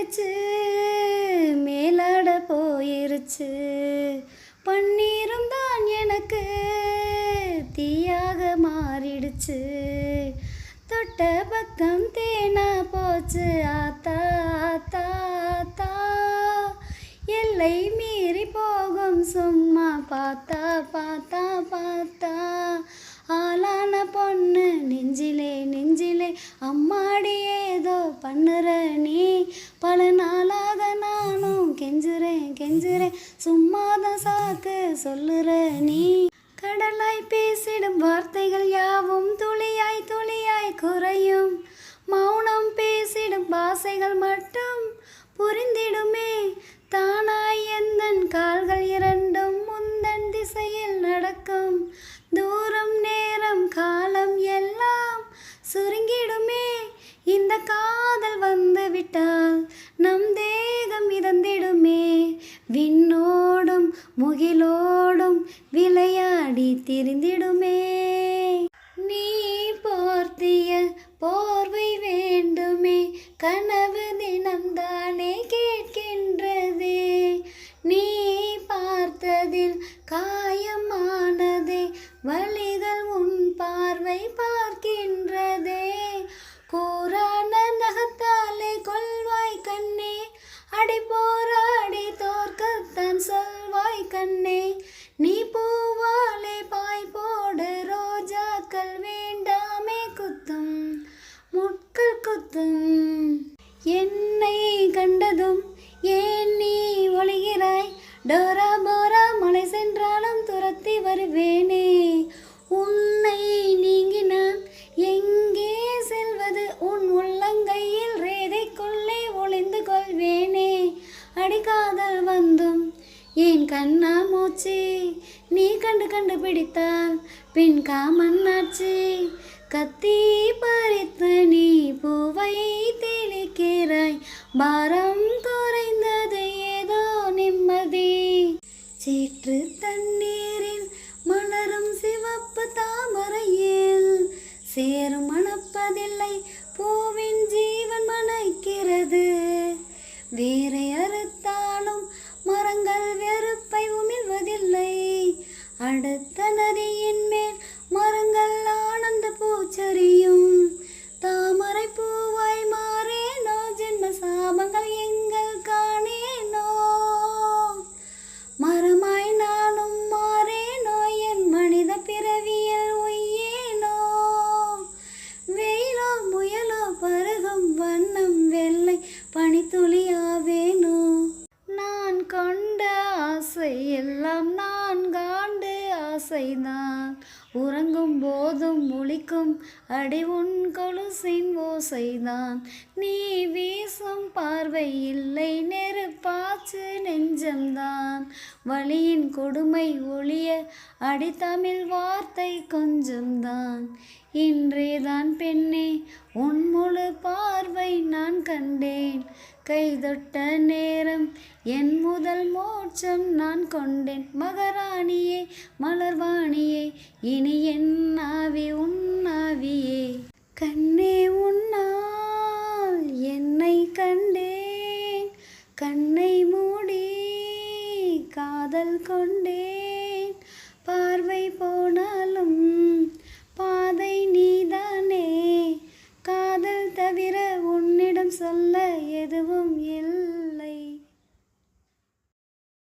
போயிருச்சு, மேலாட போயிருச்சு. பன்னீரும் தான் எனக்கு தீயாக மாறிடுச்சு. தொட்ட பக்கம் தேனா போச்சு ஆத்தா ஆத்தா ஆத்தா. எல்லை மீறி போகும் சும்மா பார்த்தா பார்த்தா பார்த்தா. ஆளான பொண்ணு நெஞ்சிலே நெஞ்சிலே அம்மாடி ஏதோ பண்ணுற நீ. பல நாளாக நானும் கெஞ்சுறேன் கெஞ்சுறேன், சும்மாதான் சாக்கு சொல்லுற நீ. கடலாய் பேசிடும் வார்த்தைகள் யாவும் துளியாய் துளியாய் குறையும். மௌனம் பேசிடும் பாசைகள் மட்டும் புரிந்திடுமே. தானாய் எந்தன் கால்கள் இரண்டும் முந்தன் திசையில் நடக்கும். தூரம் நேரம் காலம் எல்லாம் சுருங்கிடுமே. இந்த காதல் வந்து விட்டால் நம் தேகம் மிதந்திடுமே. விண்ணோடும் முகிலோடும் விளையாடி திரிந்திடுமே. நீ போர்த்திய போர்வை வேண்டுமே, கனவு தினம்தானே கேட்கின்றதே. நீ பார்த்ததில் காயமானதே, வலிகள் உன் பார்வை பார்க்கின்றதே. கூரான நகத்தாலே கொள்வாய் கண்ணே, அடி போராடி தோற்கத்தான் சொல்வாய் கண்ணே. நீ பூவாலே பாய் போடு, ரோஜாக்கள் வேண்டாமே குத்தும் முட்கள் குத்தும். என்னை கண்டதும் ஏன் நீ ஒளிகிறாய், டோரா போரா மலை சென்றாலும் துரத்தி வருவேனே. உன்னை நீங்கி நான் எங்கே செல்வது, உன் உள்ளங்கையில் ரேகைக்குள்ளே ஒளிந்து கொள்வேனே. அடிக்காதல் வந்தும் ஏன் கண்ணா மூச்சு, நீ கண்டு கண்டுபிடித்தால் பின் காமன்னாச்சு. கத்தி பறித்து நீ பூவை தெளிக்கிறாய், பாரம் குறைந்தது ஏதோ நிம்மதி. சேற்று தண்ணீரில் மலரும் சிவப்பு தாமரையில் சேரும் மணப்பதில்லை, பூவின் ஜீவன் மணக்கிறது. வேரை அறுத்தாலும் மரங்கள் வெறுப்பை உமிழ்வதில்லை. அடுத்த நதியின் மேல் மரங்கள் ஆனந்த பூச்சரியும். தாமரை பூவாய் மாறேனோ, ஜென்ம சாபங்கள் எங்கள் காணேனோ. மரமாய் நானும் மாறேனோ, என் மனித பிறவியில் உய்யேனோ. வெயிலோ புயலோ பருகும் வண்ணம் வெள்ளை பனித்துளியாவேனோ. நான் கொண்ட ஆசை எல்லாம் நான் காண்டு ஆசைதான், உறங்கும் போதும் ஒலிக்கும் அடி உன் கொலுசின் ஓசைதான். நீ வீசும் பார்வை இல்லை, நெருப்பாச்சு நெஞ்சம்தான். வலியின் கொடுமை ஒளிய அடி தமிழ் வார்த்தை கொஞ்சம்தான். இன்றேதான் பெண்ணே உன் முழு பார்வை நான் கண்டேன். கைதொட்ட நேரம் என் முதல் மோட்சம் நான் கொண்டேன். மகாராணியே மலர்வாணியே, இனி என் ஆவி உன் ஆவியே. கண்ணே உன்னால் என்னை கண்டேன், கண்ணை மூடி காதல் கொண்டேன்.